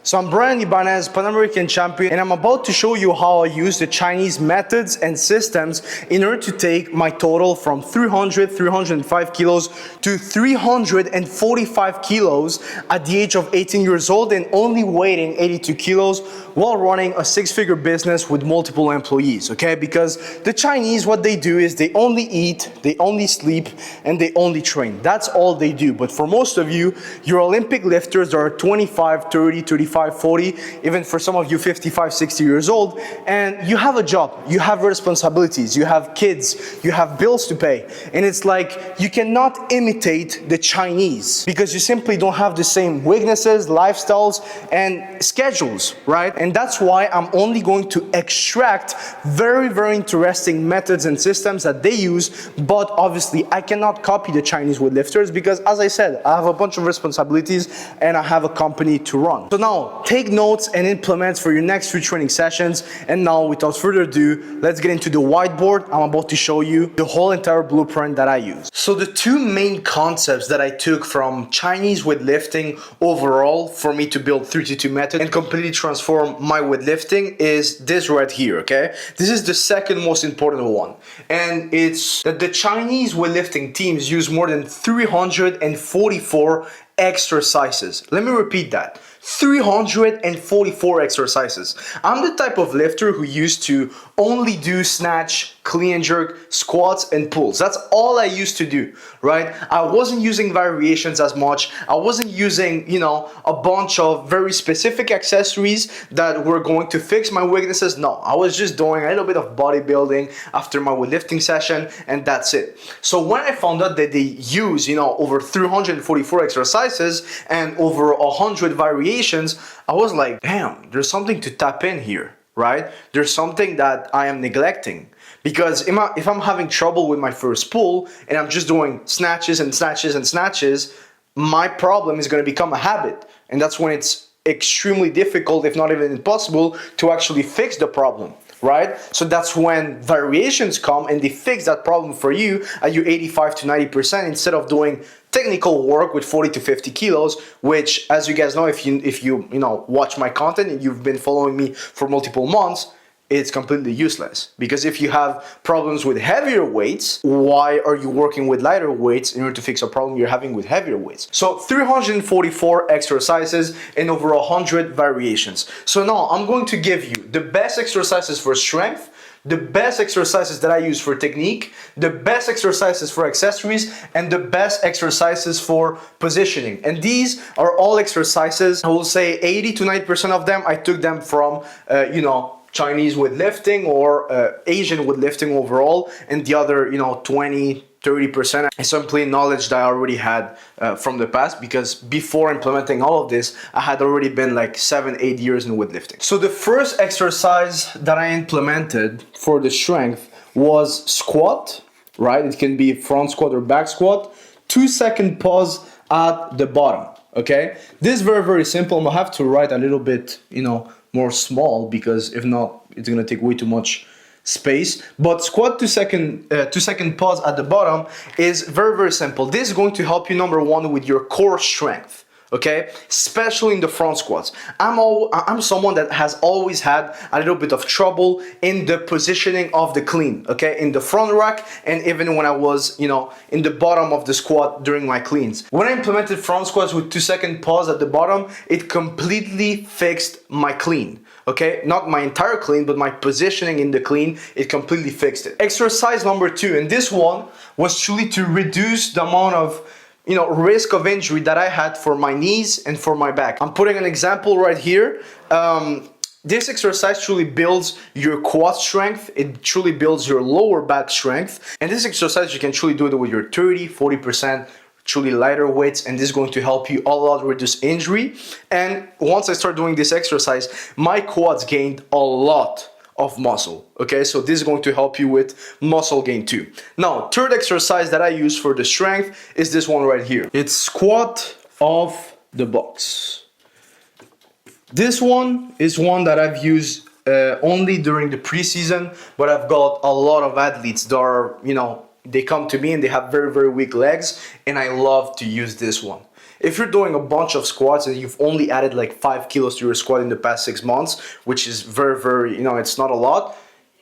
So I'm Brian Ibanez, Pan American champion, and I'm about to show you how I use the Chinese methods and systems in order to take my total from 305 kilos to 345 kilos at the age of 18 years old and only weighing 82 kilos while running a six-figure business with multiple employees, okay? Because the Chinese, what they do is they only eat, they only sleep, and they only train. That's all they do. But for most of you, your Olympic lifters are 25, 30, 35, 40, even for some of you 55, 60 years old, and you have a job, you have responsibilities, you have kids, you have bills to pay, and it's like you cannot imitate the Chinese because you simply don't have the same weaknesses, lifestyles, and schedules, right? And that's why I'm only going to extract very, very interesting methods and systems that they use, but obviously I cannot copy the Chinese weightlifters because, as I said, I have a bunch of responsibilities and I have a company to run. So now, take notes and implement for your next few training sessions. And now, without further ado, let's get into the whiteboard. I'm about to show you the whole entire blueprint that I use. So the two main concepts that I took from Chinese weightlifting overall for me to build 32 method and completely transform my weightlifting is this right here, okay? This is the second most important one. And it's that the Chinese weightlifting teams use more than 344 exercises. Let me repeat that. 344 exercises. I'm the type of lifter who used to only do snatch, clean and jerk, squats, and pulls. That's all I used to do, right? I wasn't using variations as much. I wasn't using, a bunch of very specific accessories that were going to fix my weaknesses. No, I was just doing a little bit of bodybuilding after my weightlifting session, and that's it. So when I found out that they use, over 344 exercises and over 100 variations, I was like, damn, there's something to tap in here, right? There's something that I am neglecting. Because if I'm having trouble with my first pull and I'm just doing snatches and snatches and snatches, my problem is going to become a habit. And that's when it's extremely difficult, if not even impossible, to actually fix the problem, right? So that's when variations come and they fix that problem for you at your 85 to 90% instead of doing technical work with 40 to 50 kilos, which, as you guys know, if you watch my content and you've been following me for multiple months, it's completely useless. Because if you have problems with heavier weights, why are you working with lighter weights in order to fix a problem you're having with heavier weights? So 344 exercises and over 100 variations. So now I'm going to give you the best exercises for strength, the best exercises that I use for technique, the best exercises for accessories, and the best exercises for positioning. And these are all exercises, I will say 80 to 90% of them, I took them from, Chinese weightlifting or Asian weightlifting overall, and the other, 20, 30% is simply knowledge that I already had from the past, because before implementing all of this, I had already been like 7-8 years in weightlifting. So the first exercise that I implemented for the strength was squat, right? It can be front squat or back squat, 2-second pause at the bottom, okay? This is very, very simple. I'm gonna have to write a little bit, more small, because if not, it's gonna take way too much space. But squat 2-second pause at the bottom is very, very simple. This is going to help you, number one, with your core strength, okay? Especially in the front squats. I'm someone that has always had a little bit of trouble in the positioning of the clean, okay? In the front rack, and even when I was, in the bottom of the squat during my cleans. When I implemented front squats with 2-second pause at the bottom, it completely fixed my clean. Okay, not my entire clean, but my positioning in the clean, it completely fixed it. Exercise number 2, and this one was truly to reduce the amount of risk of injury that I had for my knees and for my back. I'm putting an example right here. This exercise truly builds your quad strength. It truly builds your lower back strength. And this exercise, you can truly do it with your 30, 40% truly lighter weights, and this is going to help you a lot reduce injury. And once I start doing this exercise, my quads gained a lot of muscle, okay? So this is going to help you with muscle gain too. Now, third exercise that I use for the strength is this one right here. It's squat off the box. This one is one that I've used only during the preseason, but I've got a lot of athletes that are, they come to me and they have very, very weak legs, and I love to use this one. If you're doing a bunch of squats and you've only added like 5 kilos to your squat in the past 6 months, which is very, very, it's not a lot,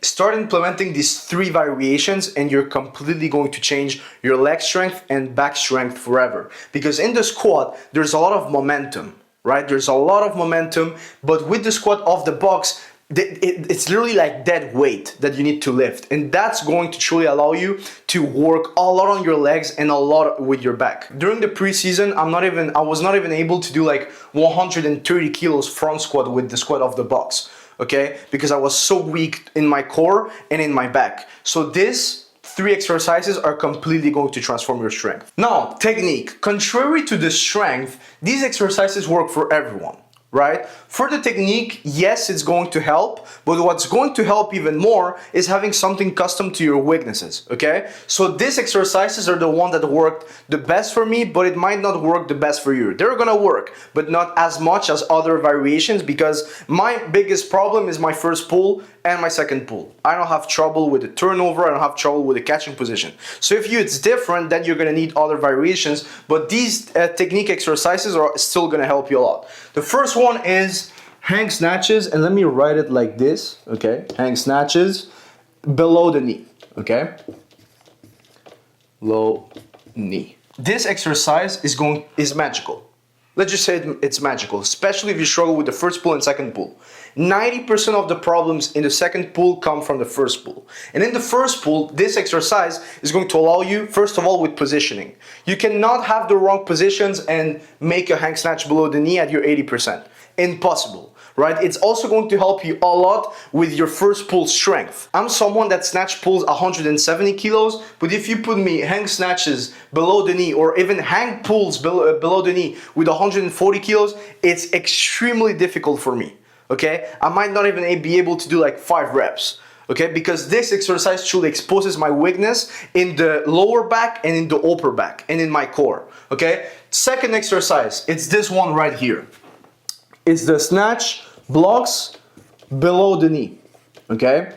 start implementing these 3 variations and you're completely going to change your leg strength and back strength forever. Because in the squat, there's a lot of momentum, right? There's a lot of momentum, but with the squat off the box, it's literally like dead weight that you need to lift, and that's going to truly allow you to work a lot on your legs and a lot with your back. During the preseason, I was not even able to do like 130 kilos front squat with the squat off the box, okay? Because I was so weak in my core and in my back. So these 3 exercises are completely going to transform your strength. Now, technique. Contrary to the strength, these exercises work for everyone, right? For the technique, yes, it's going to help, but what's going to help even more is having something custom to your weaknesses, okay? So these exercises are the one that worked the best for me, but it might not work the best for you. They're gonna work, but not as much as other variations, because my biggest problem is my first pull and my second pull. I don't have trouble with the turnover, I don't have trouble with the catching position. So if it's different, then you're gonna need other variations, but these technique exercises are still gonna help you a lot. The first one is hang snatches, and let me write it like this, okay? Hang snatches below the knee, okay? Low knee. This exercise is magical. Let's just say it's magical, especially if you struggle with the first pull and second pull. 90% of the problems in the second pull come from the first pull. And in the first pull, this exercise is going to allow you, first of all, with positioning. You cannot have the wrong positions and make a hang snatch below the knee at your 80%. Impossible, right? It's also going to help you a lot with your first pull strength. I'm someone that snatch pulls 170 kilos, but if you put me hang snatches below the knee or even hang pulls below the knee with 140 kilos, it's extremely difficult for me, okay? I might not even be able to do like 5 reps. Okay, because this exercise truly exposes my weakness in the lower back and in the upper back and in my core, okay? Second exercise, it's this one right here. It's the snatch blocks below the knee, okay?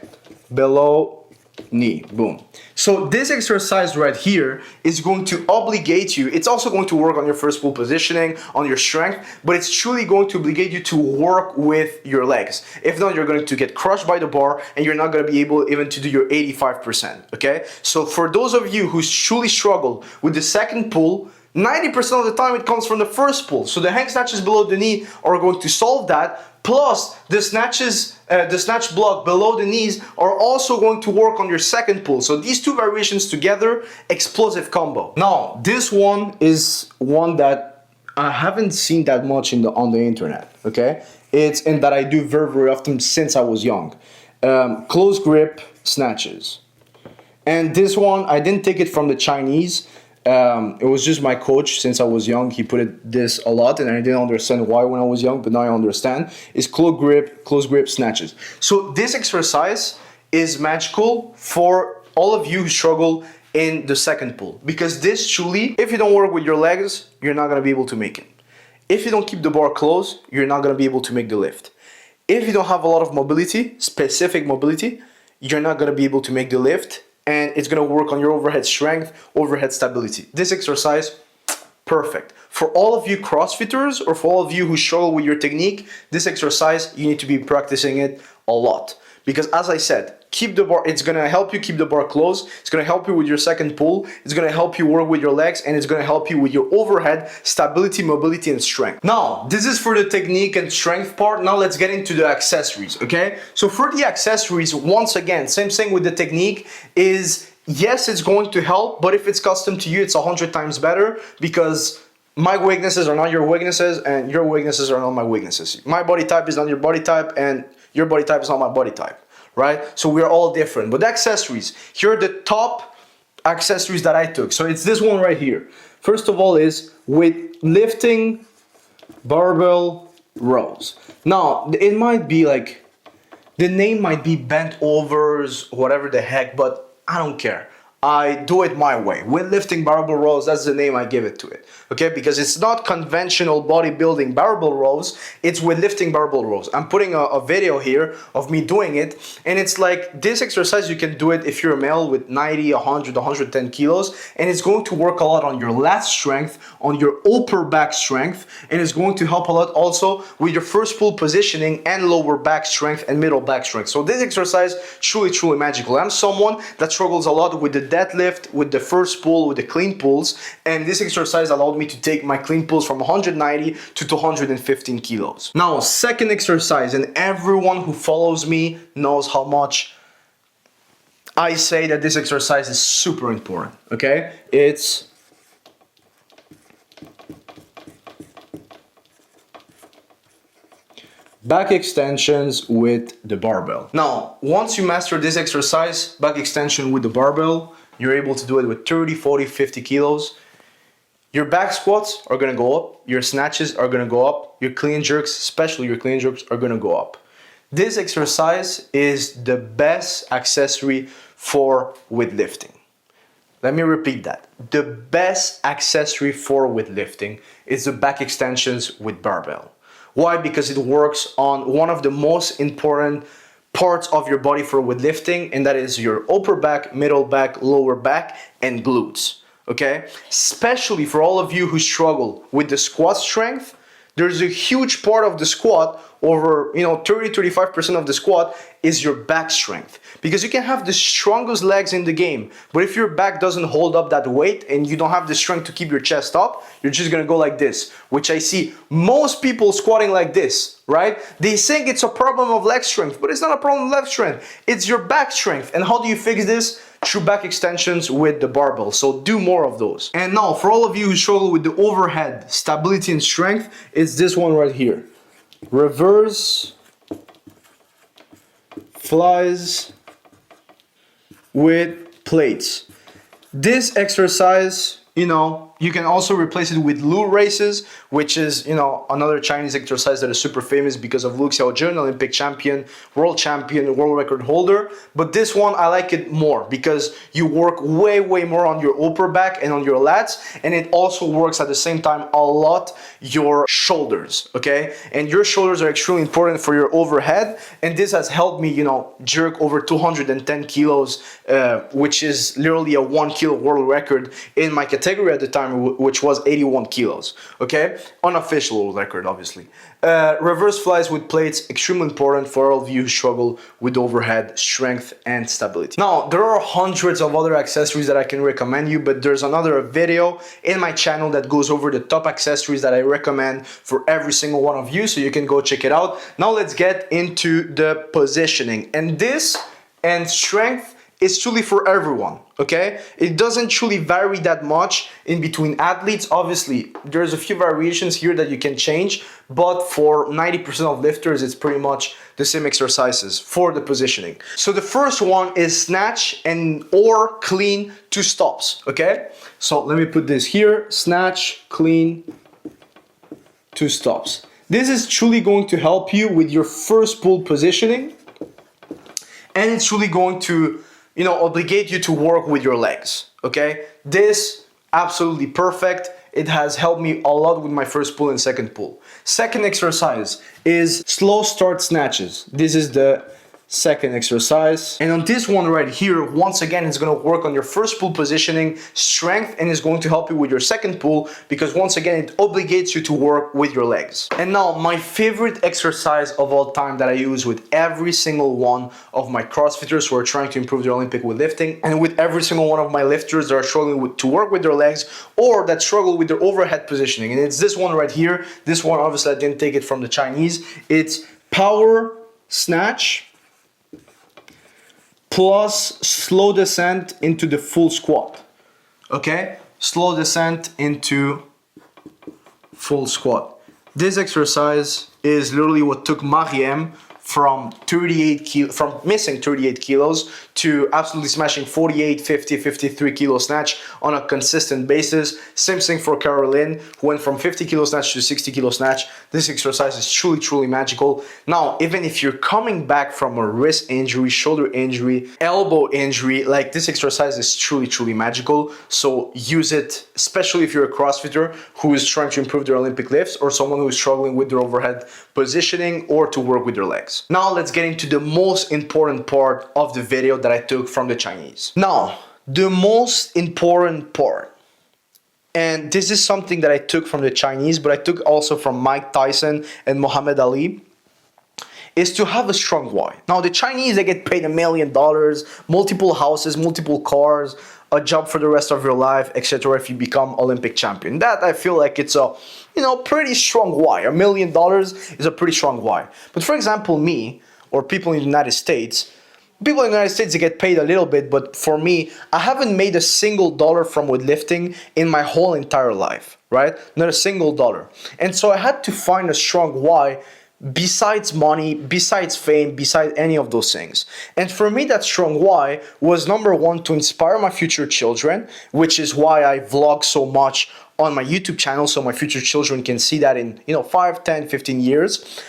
Below knee, boom. So this exercise right here is going to obligate you. It's also going to work on your first pull positioning, on your strength, but it's truly going to obligate you to work with your legs. If not, you're going to get crushed by the bar and you're not going to be able even to do your 85%, okay? So for those of you who truly struggle with the second pull, 90% of the time it comes from the first pull. So the hang snatches below the knee are going to solve that. Plus the snatch block below the knees are also going to work on your second pull. So these 2 variations together, explosive combo. Now, this one is one that I haven't seen that much on the internet, okay? And that I do very, very often since I was young. Close grip snatches. And this one, I didn't take it from the Chinese. It was just my coach since I was young. He put this a lot, and I didn't understand why when I was young, but now I understand. It's close grip snatches. So this exercise is magical for all of you who struggle in the second pull, because this truly, if you don't work with your legs, you're not going to be able to make it. If you don't keep the bar close, you're not going to be able to make the lift. If you don't have a lot of mobility, specific mobility, you're not going to be able to make the lift. And it's going to work on your overhead strength, overhead stability. This exercise, perfect. For all of you CrossFitters or for all of you who struggle with your technique, this exercise, you need to be practicing it a lot. Because as I said, keep the bar, it's going to help you keep the bar close, it's going to help you with your second pull, it's going to help you work with your legs, and it's going to help you with your overhead stability, mobility, and strength. Now, this is for the technique and strength part. Now let's get into the accessories, okay? So for the accessories, once again, same thing with the technique is, yes, it's going to help, but if it's custom to you, it's 100 times better, because my weaknesses are not your weaknesses, and your weaknesses are not my weaknesses. My body type is not your body type, and your body type is not my body type, right? So we're all different. But the accessories, here are the top accessories that I took. So it's this one right here. First of all is with lifting barbell rows. Now, it might be like, the name might be bent overs, whatever the heck, but I don't care. I do it my way. Weightlifting barbell rows, that's the name I give it to it. Okay, because it's not conventional bodybuilding barbell rows, it's weightlifting barbell rows. I'm putting a video here of me doing it, and it's like this exercise, you can do it if you're a male with 90, 100, 110 kilos, and it's going to work a lot on your lat strength, on your upper back strength, and it's going to help a lot also with your first pull positioning and lower back strength and middle back strength. So this exercise, truly magical. I'm someone that struggles a lot with the deadlift, with the first pull, with the clean pulls, and this exercise allowed me to take my clean pulls from 190 to 215 kilos. Now, second exercise, and everyone who follows me knows how much I say that this exercise is super important, okay? It's back extensions with the barbell. Now, once you master this exercise, back extension with the barbell, you're able to do it with 30, 40, 50 kilos. Your back squats are gonna go up, your snatches are gonna go up, your clean jerks, especially your clean jerks, are gonna go up. This exercise is the best accessory for weightlifting. Let me repeat that. The best accessory for weightlifting is the back extensions with barbell. Why? Because it works on one of the most important parts of your body for weightlifting, and that is your upper back, middle back, lower back, and glutes. Okay? Especially for all of you who struggle with the squat strength, there's a huge part of the squat, over 30-35% of the squat is your back strength. Because you can have the strongest legs in the game, but if your back doesn't hold up that weight and you don't have the strength to keep your chest up, you're just gonna go like this, which I see most people squatting like this, right? They think it's a problem of leg strength, but it's not a problem of leg strength. It's your back strength. And how do you fix this? Through back extensions with the barbell. So do more of those. And now, for all of you who struggle with the overhead stability and strength, it's this one right here. Reverse flies with plates. This exercise, you can also replace it with Lu races, which is, another Chinese exercise that is super famous because of Lu Xiaojun, Olympic champion, world record holder. But this one, I like it more because you work way more on your upper back and on your lats, and it also works at the same time a lot your shoulders, okay? And your shoulders are extremely important for your overhead, and this has helped me, jerk over 210 kilos, which is literally a 1 kilo world record in my category at the time, which was 81 kilos, okay? Unofficial record, obviously. Reverse flies with plates, extremely important for all of you who struggle with overhead strength and stability. Now, there are hundreds of other accessories that I can recommend you, but there's another video in my channel that goes over the top accessories that I recommend for every single one of you, so you can go check it out. Now let's get into the positioning. And this and strength is truly for everyone, okay? It doesn't truly vary that much in between athletes. Obviously, there's a few variations here that you can change, but for 90% of lifters, it's pretty much the same exercises for the positioning. So the first one is snatch or clean to stops, okay? So let me put this here, snatch, clean to stops. This is truly going to help you with your first pull positioning, and it's truly going to obligate you to work with your legs, okay? This, absolutely perfect. It has helped me a lot with my first pull and second pull. Second exercise is slow start snatches. This is the second exercise. And on this one right here, once again, it's gonna work on your first pull positioning, strength, and is going to help you with your second pull because once again, it obligates you to work with your legs. And now my favorite exercise of all time that I use with every single one of my CrossFitters who are trying to improve their Olympic weightlifting, and with every single one of my lifters that are struggling to work with their legs or that struggle with their overhead positioning. And it's this one right here. This one, obviously, I didn't take it from the Chinese. It's power snatch plus slow descent into the full squat, okay? Slow descent into full squat. This exercise is literally what took Mariem from from missing 38 kilos to absolutely smashing 48, 50, 53 kilo snatch on a consistent basis. Same thing for Caroline, who went from 50 kilo snatch to 60 kilo snatch. This exercise is truly magical. Now, even if you're coming back from a wrist injury, shoulder injury, elbow injury, like, this exercise is truly magical. So use it, especially if you're a CrossFitter who is trying to improve their Olympic lifts, or someone who is struggling with their overhead positioning or to work with their legs. Now let's get into the most important part of the video that I took from the Chinese. Now, the most important part, and this is something that I took from the Chinese, but I took also from Mike Tyson and Muhammad Ali, is to have a strong why. Now, the Chinese, they get paid $1 million, multiple houses, multiple cars, a job for the rest of your life, etc. if you become Olympic champion. That, I feel like it's a, pretty strong why. $1 million is a pretty strong why. But for example, me, or people in the United States, they get paid a little bit, but for me, I haven't made a single dollar from weightlifting in my whole entire life, right? Not a single dollar. And so I had to find a strong why, besides money, besides fame, besides any of those things. And for me, that strong why was, number one, to inspire my future children, which is why I vlog so much on my YouTube channel, so my future children can see that in 5, 10, 15 years.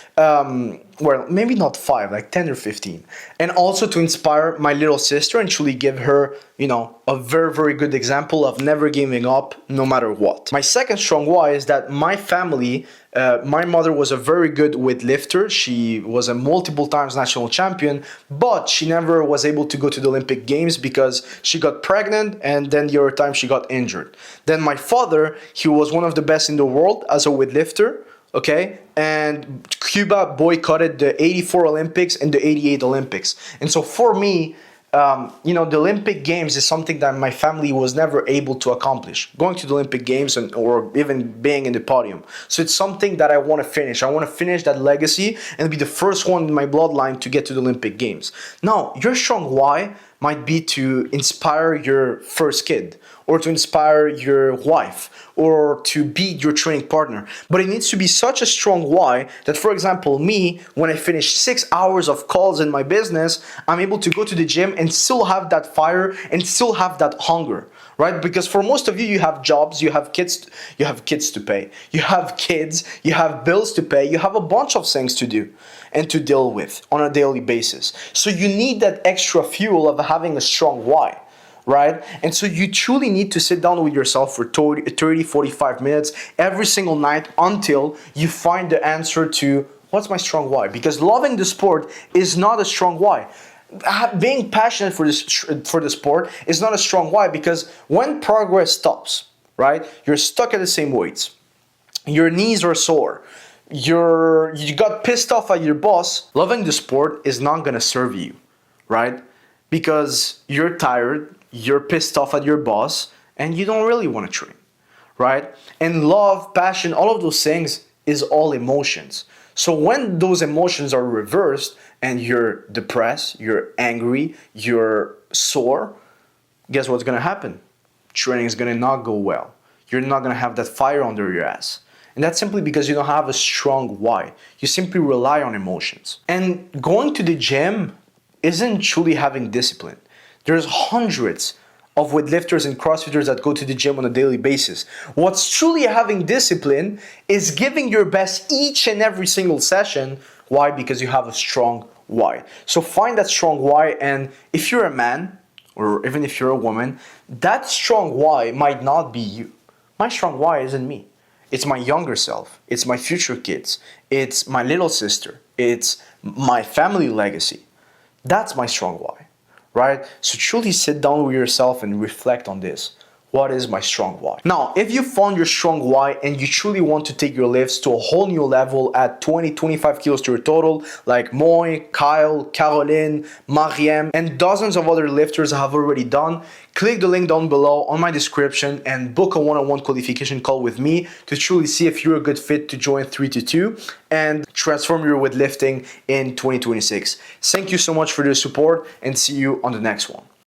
Well, maybe not 5, like 10 or 15. And also to inspire my little sister and truly give her, a very good example of never giving up no matter what. My second strong why is that my family, my mother was a very good weightlifter. She was a multiple times national champion, but she never was able to go to the Olympic Games because she got pregnant, and then the other time she got injured. Then my father, he was one of the best in the world as a weightlifter, okay? And Cuba boycotted the 84 Olympics and the 88 Olympics. And so for me, the Olympic Games is something that my family was never able to accomplish. Going to the Olympic Games or even being in the podium. So it's something that I want to finish. I want to finish that legacy and be the first one in my bloodline to get to the Olympic Games. Now, your strong why might be to inspire your first kid, or to inspire your wife, or to be your training partner. But it needs to be such a strong why that, for example, me, when I finish 6 hours of calls in my business, I'm able to go to the gym and still have that fire and still have that hunger, right? Because for most of you, you have jobs, you have kids to pay, you have kids, you have bills to pay, you have a bunch of things to do and to deal with on a daily basis. So you need that extra fuel of having a strong why, right? And so you truly need to sit down with yourself for 30, 45 minutes every single night until you find the answer to what's my strong why. Because loving the sport is not a strong why. Being passionate for the sport is not a strong why, because when progress stops, right, you're stuck at the same weights, your knees are sore, you got pissed off at your boss, loving the sport is not gonna serve you, right? Because you're tired, you're pissed off at your boss, and you don't really want to train, right? And love, passion, all of those things is all emotions. So when those emotions are reversed and you're depressed, you're angry, you're sore, guess what's gonna happen? Training is gonna not go well. You're not gonna have that fire under your ass. And that's simply because you don't have a strong why. You simply rely on emotions. And going to the gym isn't truly having discipline. There's hundreds of weightlifters and CrossFitters that go to the gym on a daily basis. What's truly having discipline is giving your best each and every single session. Why? Because you have a strong why. So find that strong why, and if you're a man, or even if you're a woman, that strong why might not be you. My strong why isn't me. It's my younger self, it's my future kids, it's my little sister, it's my family legacy. That's my strong why, right? So truly sit down with yourself and reflect on this. What is my strong why? Now, if you found your strong why and you truly want to take your lifts to a whole new level at 20, 25 kilos to your total, like Moy, Kyle, Caroline, Mariem, and dozens of other lifters have already done, click the link down below on my description and book a one-on-one qualification call with me to truly see if you're a good fit to join 322 and transform your weightlifting in 2026. Thank you so much for your support, and see you on the next one.